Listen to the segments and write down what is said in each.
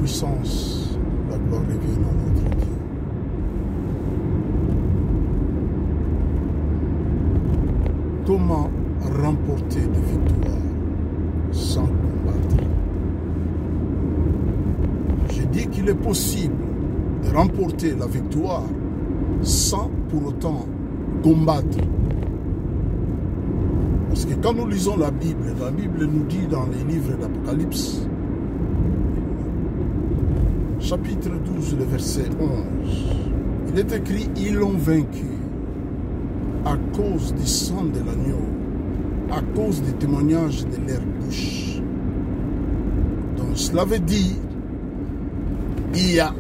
puissance, la gloire revienne à notre Dieu. Comment remporter des victoires sans combattre? Je dis qu'il est possible de remporter la victoire sans pour autant combattre. Parce que quand nous lisons la Bible nous dit dans les livres d'Apocalypse, chapitre 12, le verset 11, il est écrit, ils l'ont vaincu à cause du sang de l'agneau, à cause des témoignages de leur bouche. Donc cela veut dire, il y a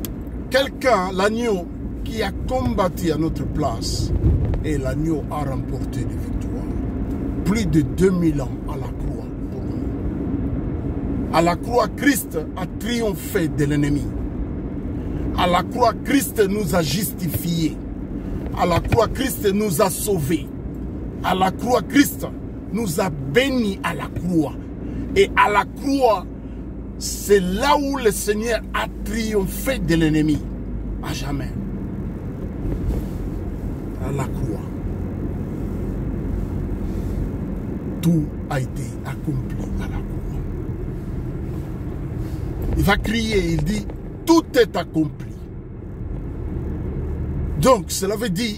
quelqu'un, l'agneau, qui a combattu à notre place et l'agneau a remporté des victoires. Plus de 2000 ans à la croix pour nous. À la croix, Christ a triomphé de l'ennemi. À la croix, Christ nous a justifiés. À la croix, Christ nous a sauvés. À la croix, Christ nous a bénis à la croix. Et à la croix, c'est là où le Seigneur a triomphé de l'ennemi. À jamais. À la croix. Tout a été accompli à la croix. Il va crier, il dit, tout est accompli. Donc, cela veut dire,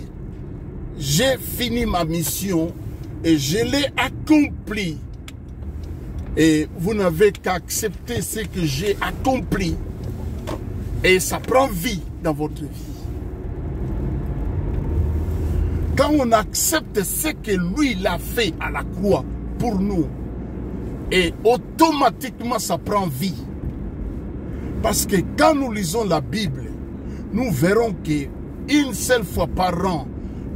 j'ai fini ma mission et je l'ai accompli. Et vous n'avez qu'à accepter ce que j'ai accompli. Et ça prend vie dans votre vie. Quand on accepte ce que lui il a fait à la croix pour nous, et automatiquement ça prend vie. Parce que quand nous lisons la Bible, nous verrons qu'une seule fois par an,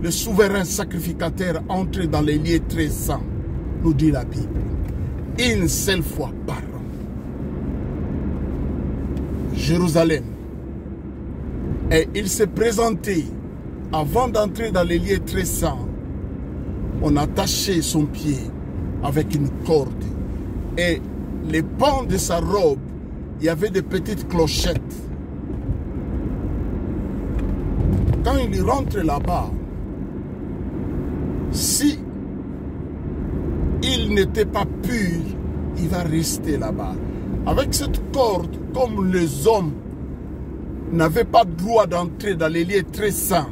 le souverain sacrificateur entre dans les lieux très saints, nous dit la Bible. Une seule fois par an. Jérusalem. Et il s'est présenté. Avant d'entrer dans les lieux très saints, on attachait son pied avec une corde. Et les pans de sa robe, il y avait des petites clochettes. Quand il rentre là-bas, si il n'était pas pur, il va rester là-bas. Avec cette corde, comme les hommes n'avaient pas droit d'entrer dans les lieux très saints,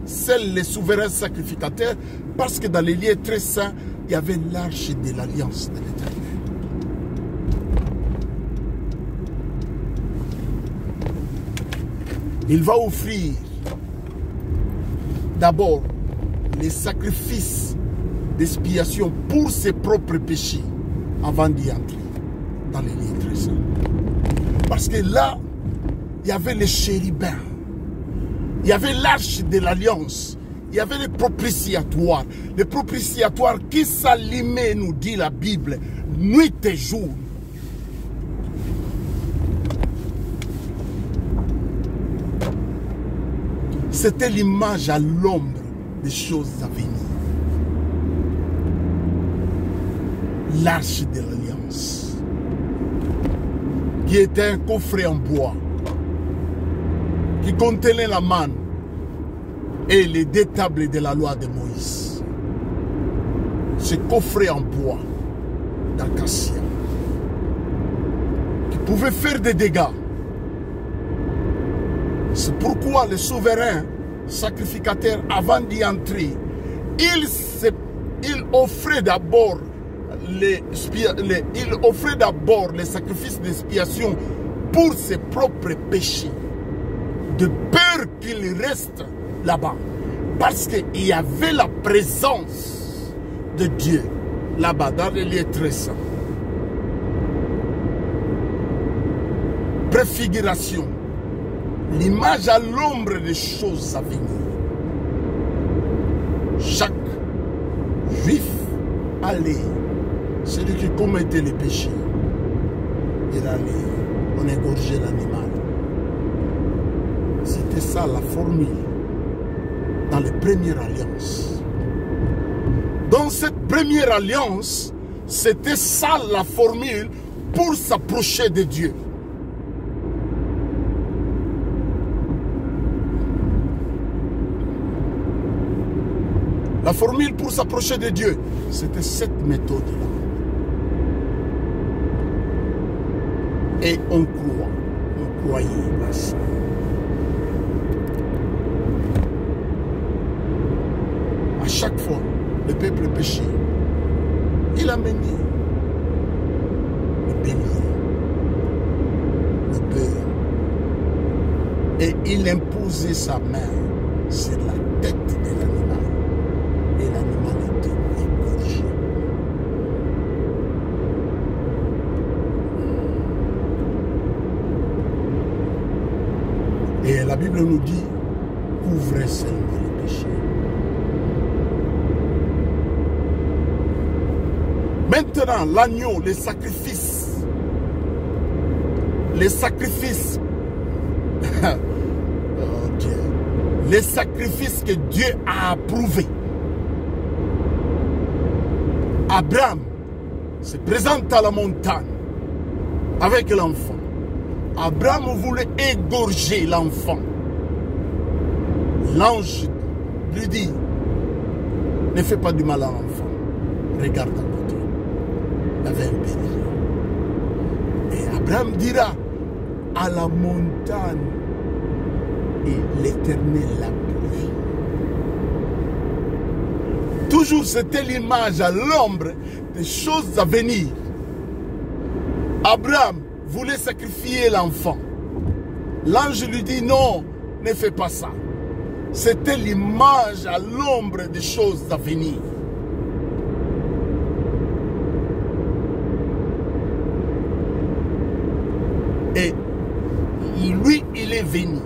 seuls les souverains sacrificateurs, parce que dans les lieux très saints, il y avait l'arche de l'alliance de l'Éternel. Il va offrir d'abord les sacrifices d'expiation pour ses propres péchés avant d'y entrer dans les lieux très saints. Parce que là, il y avait les chérubins. Il y avait l'arche de l'alliance. Il y avait les propitiatoires. Les propitiatoires qui s'allumaient, nous dit la Bible, nuit et jour. C'était l'image à l'ombre des choses à venir. L'arche de l'alliance, qui était un coffret en bois, qui contenait la manne et les deux tables de la loi de Moïse. Ce coffret en bois d'acacia, qui pouvait faire des dégâts. C'est pourquoi le souverain sacrificateur, avant d'y entrer, il offrait d'abord les sacrifices d'expiation pour ses propres péchés, de peur qu'il reste là-bas, parce qu'il y avait la présence de Dieu là-bas, dans les lieux très saints. Préfiguration, l'image à l'ombre des choses à venir. Chaque juif allait, celui qui commettait les péchés, il allait, on égorgeait l'animal. C'était ça la formule dans les premières alliances. Dans cette première alliance, c'était ça la formule pour s'approcher de Dieu. La formule pour s'approcher de Dieu, c'était cette méthode-là. Et on croyait à ça. À chaque fois, le peuple péchait. Il a mené le bélier, le beurre, et il imposait sa main sur la tête de l'animal. Et l'animal était égorgé. Et la Bible nous dit, couvrez seulement le péché. Maintenant, l'agneau, les sacrifices, oh Dieu, les sacrifices que Dieu a approuvés. Abraham se présente à la montagne avec l'enfant. Abraham voulait égorger l'enfant. L'ange lui dit, ne fais pas du mal à l'enfant. Regarde à côté. Il y avait un bélier. Et Abraham dira, à la montagne, et l'Éternel l'a plu. Toujours c'était l'image à l'ombre des choses à venir. Abraham voulait sacrifier l'enfant. L'ange lui dit non, ne fais pas ça. C'était l'image à l'ombre des choses à venir. Et lui, il est venu.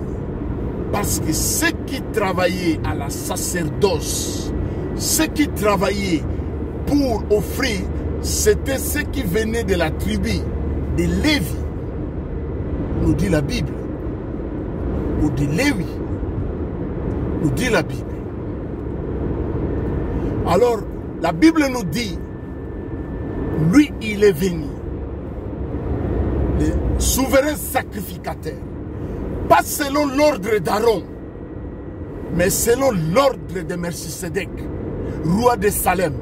Parce que ceux qui travaillaient à la sacerdoce, ceux qui travaillaient pour offrir, c'était ceux qui venaient de la tribu de Lévi, nous dit la Bible, ou de Lévi, nous dit la Bible. Alors, la Bible nous dit, lui, il est venu, le souverain sacrificateur, pas selon l'ordre d'Aaron, mais selon l'ordre de Melchisédek, roi de Salem,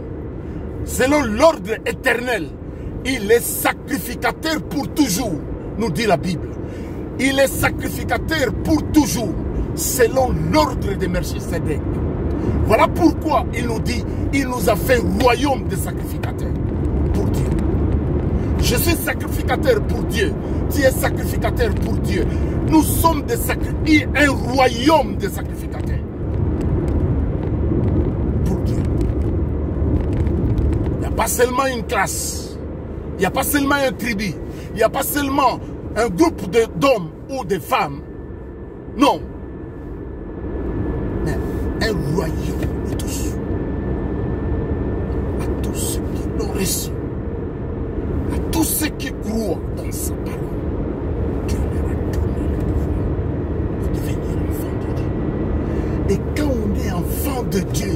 selon l'ordre éternel. Il est sacrificateur pour toujours, nous dit la Bible. Il est sacrificateur pour toujours, selon l'ordre de Melchisédek. Voilà pourquoi il nous dit, il nous a fait royaume de sacrificateurs pour Dieu. Je suis sacrificateur pour Dieu. Tu es sacrificateur pour Dieu. Nous sommes des sacrificateurs, un royaume de sacrificateurs pour Dieu. Il n'y a pas seulement une classe. Il n'y a pas seulement un tribu. Il n'y a pas seulement un groupe d'hommes ou de femmes. Non. Mais un royaume de tous. À tous ceux qui l'ont reçu. À tous ceux qui croient dans sa parole. Dieu leur a donné le pouvoir de devenir enfant de Dieu. Et quand on est enfant de Dieu,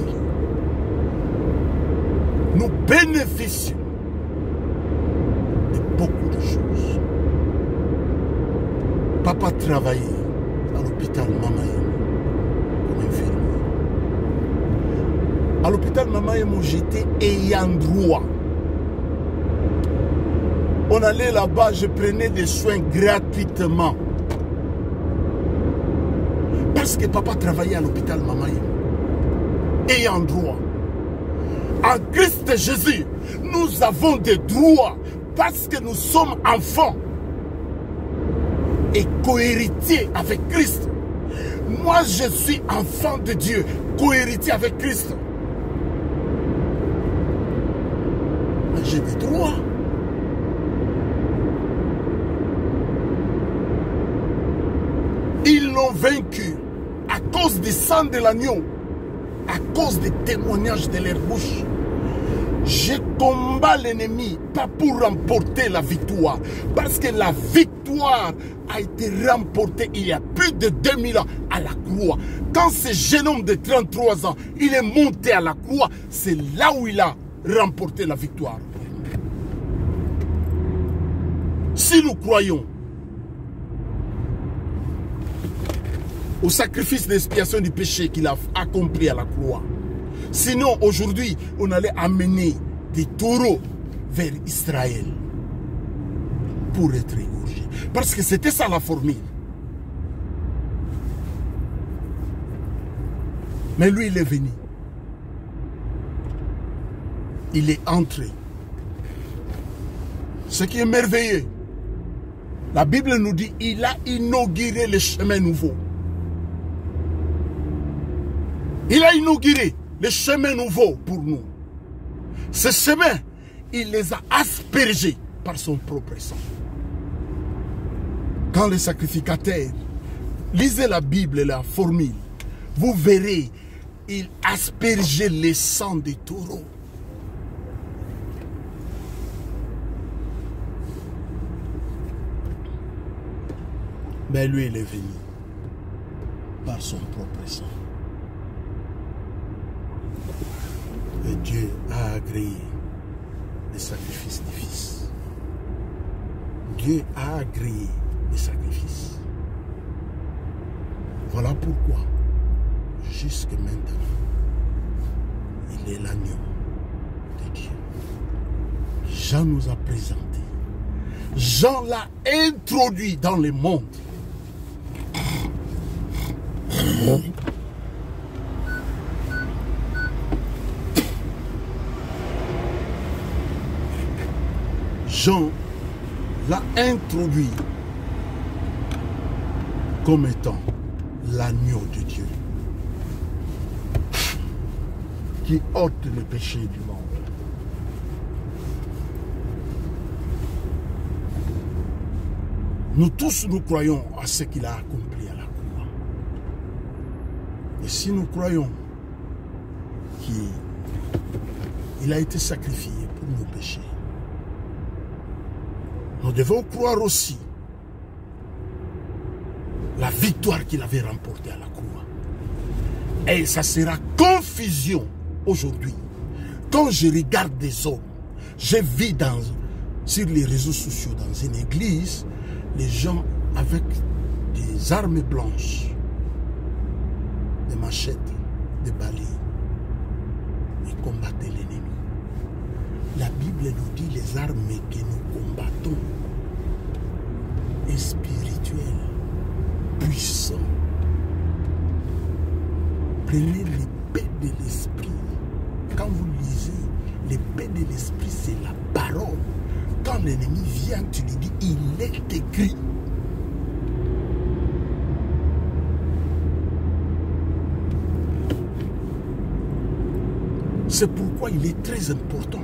nous bénéficions beaucoup de choses. Papa travaillait à l'hôpital Mamaïmo comme infirmier. À l'hôpital Mamaïmo, j'étais ayant droit. On allait là-bas, je prenais des soins gratuitement. Parce que papa travaillait à l'hôpital Mamaïmo. Ayant droit. En Christ Jésus, nous avons des droits. Parce que nous sommes enfants et co-héritiers avec Christ. Moi, je suis enfant de Dieu, co-héritier avec Christ. Mais j'ai des droits. Ils l'ont vaincu à cause du sang de l'agneau, à cause des témoignages de leur bouche. Je combats l'ennemi, pas pour remporter la victoire. Parce que la victoire a été remportée il y a plus de 2000 ans à la croix. Quand ce jeune homme de 33 ans, il est monté à la croix, c'est là où il a remporté la victoire. Si nous croyons au sacrifice d'expiation du péché qu'il a accompli à la croix, Sinon, aujourd'hui, on allait amener des taureaux vers Israël pour être égorgés. Parce que c'était ça la formule. Mais lui, il est venu. Il est entré. Ce qui est merveilleux, la Bible nous dit, il a inauguré le chemin nouveau. Il a inauguré le chemin nouveau pour nous. Ce chemin, il les a aspergés par son propre sang. Quand les sacrificateurs, lisez la Bible, la formule, vous verrez, il aspergeait le sang des taureaux. Mais lui, il est venu par son propre sang. Et Dieu a agréé les sacrifices des fils. Dieu a agréé les sacrifices. Voilà pourquoi, jusque maintenant, il est l'agneau de Dieu. Jean nous a présenté. Jean l'a introduit dans le monde. Jean l'a introduit comme étant l'agneau de Dieu qui ôte le péché du monde. Nous tous, nous croyons à ce qu'il a accompli à la croix. Et si nous croyons qu'il a été sacrifié pour nos péchés, nous devons croire aussi la victoire qu'il avait remportée à la croix. Et ça sera confusion aujourd'hui. Quand je regarde des hommes, je vis sur les réseaux sociaux dans une église, les gens avec des armes blanches, des machettes, des balais, ils combattaient l'ennemi. La Bible nous dit les armes que nous combattons, spirituelles, puissants. Prenez l'épée de l'esprit. Quand vous lisez, l'épée de l'esprit, c'est la parole. Quand l'ennemi vient, tu lui dis, il est écrit. C'est pourquoi il est très important.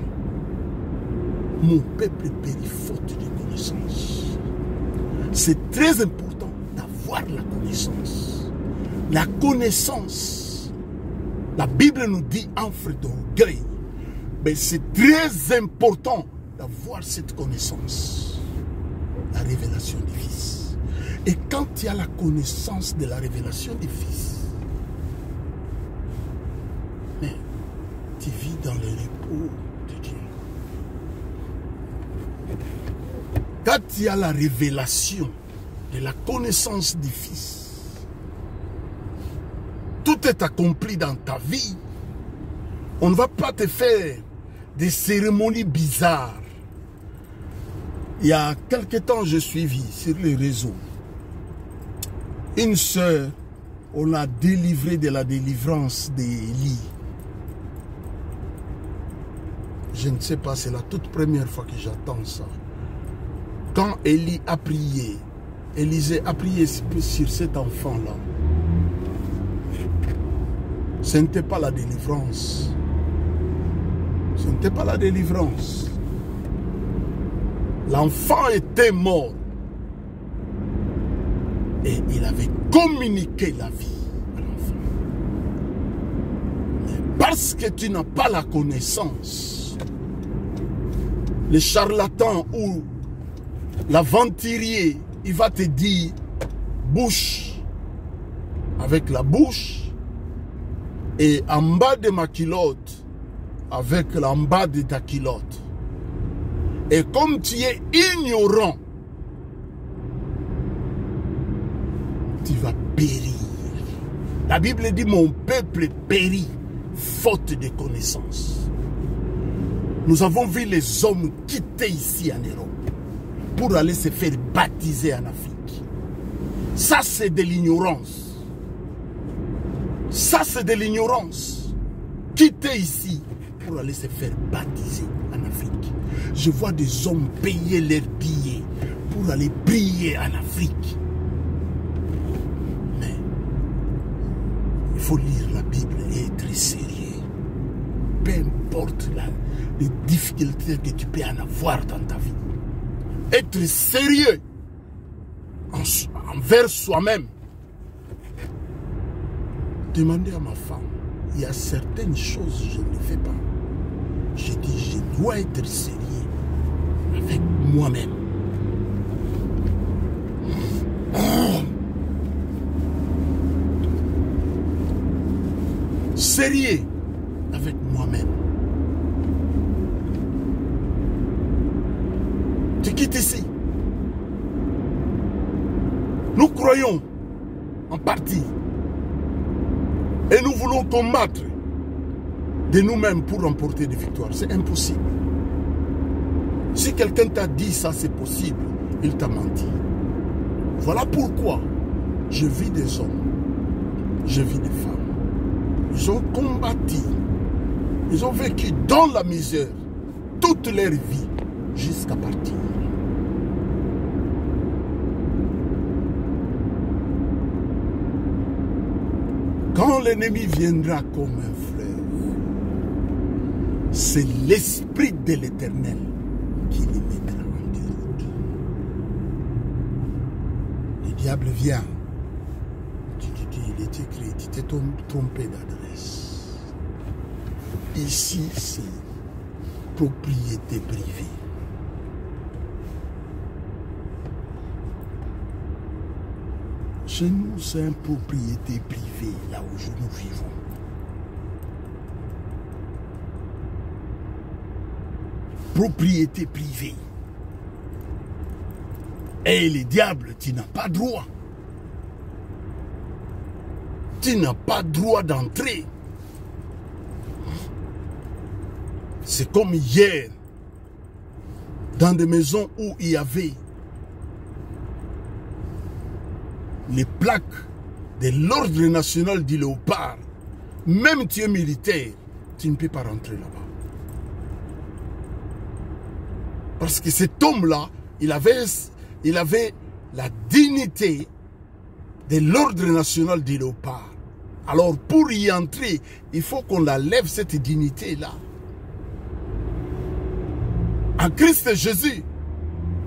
Mon peuple périt faute de connaissance. C'est très important d'avoir la connaissance. La connaissance, la Bible nous dit enfre d'orgueil. Mais c'est très important d'avoir cette connaissance. La révélation du Fils. Et quand tu as la connaissance de la révélation du Fils, mais tu vis dans le repos de Dieu. Quand tu as la révélation de la connaissance du Fils, tout est accompli dans ta vie. On ne va pas te faire des cérémonies bizarres. Il y a quelque temps, je suivis sur les réseaux une sœur, on l'a délivrée de la délivrance d'Élie. Je ne sais pas, c'est la toute première fois que j'entends ça. Quand Élie a prié, Élisée a prié sur cet enfant-là, ce n'était pas la délivrance. Ce n'était pas la délivrance. L'enfant était mort. Et il avait communiqué la vie à l'enfant. Mais parce que tu n'as pas la connaissance, le charlatan ou l'aventurier, il va te dire bouche avec la bouche et en bas de ma culotte avec en bas de ta culotte. Et comme tu es ignorant, tu vas périr. La Bible dit mon peuple périt faute de connaissances. Nous avons vu les hommes quitter ici en Europe pour aller se faire baptiser en Afrique. Ça, c'est de l'ignorance. Ça, c'est de l'ignorance. Quitter ici pour aller se faire baptiser en Afrique. Je vois des hommes payer leurs billets pour aller prier en Afrique. Mais il faut lire la Bible et être sérieux. Peu importe les difficultés que tu peux en avoir dans ta vie. Être sérieux envers soi-même. Demandez à ma femme, il y a certaines choses que je ne fais pas. Je dis, je dois être sérieux avec moi-même. Sérieux avec moi-même. Tu quittes ici. Nous croyons en partie. Et nous voulons combattre de nous-mêmes pour remporter des victoires. C'est impossible. Si quelqu'un t'a dit ça c'est possible, il t'a menti. Voilà pourquoi je vis des hommes, je vis des femmes. Ils ont combattu, ils ont vécu dans la misère toute leur vie jusqu'à partir. Quand l'ennemi viendra comme un fleuve, c'est l'esprit de l'Éternel qui les mettra en déroute. Le diable vient. Tu te dis, il est écrit, tu t'es trompé d'adresse. Ici, c'est propriété privée. Chez nous, c'est une propriété privée, là où nous vivons. Propriété privée. Et les diables, tu n'as pas droit. Tu n'as pas droit d'entrer. C'est comme hier, dans des maisons où il y avait les plaques de l'ordre national du léopard. Même tu es militaire, tu ne peux pas rentrer là-bas. Parce que cet homme-là, il avait la dignité de l'ordre national du léopard. Alors pour y entrer, il faut qu'on enlève cette dignité-là. En Christ Jésus,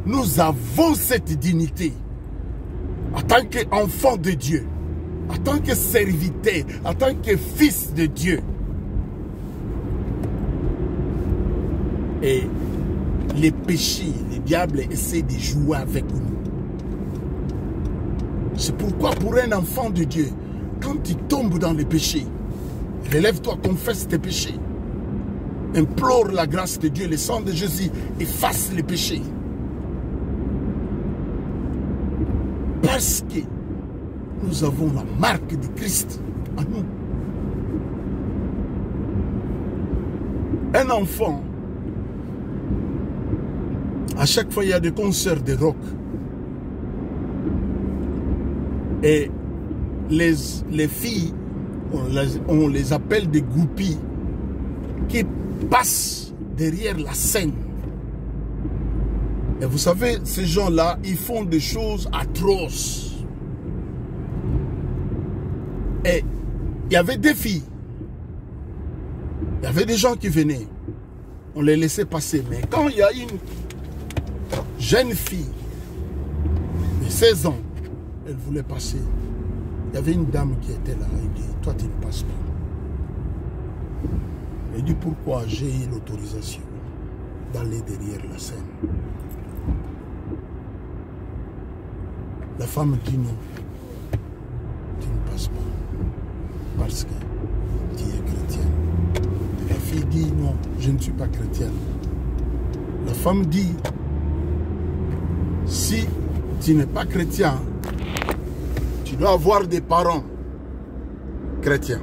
nous avons cette dignité. En tant qu'enfant de Dieu, en tant que serviteur, en tant que fils de Dieu. Et les péchés, le diable essaie de jouer avec nous. C'est pourquoi pour un enfant de Dieu, quand tu tombes dans les péchés, relève-toi, confesse tes péchés. Implore la grâce de Dieu, le sang de Jésus, efface les péchés. Parce que nous avons la marque de Christ en nous. Un enfant, à chaque fois il y a des concerts de rock. Et les filles, on les appelle des groupies, qui passent derrière la scène. Et vous savez, ces gens-là, ils font des choses atroces. Et il y avait des filles. Il y avait des gens qui venaient. On les laissait passer. Mais quand il y a une jeune fille de 16 ans, elle voulait passer. Il y avait une dame qui était là. Elle dit, toi tu ne passes pas. Elle dit, pourquoi? J'ai eu l'autorisation d'aller derrière la scène. La femme dit non, tu ne passes pas, parce que tu es chrétienne. La fille dit non, je ne suis pas chrétienne. La femme dit, si tu n'es pas chrétien, tu dois avoir des parents chrétiens.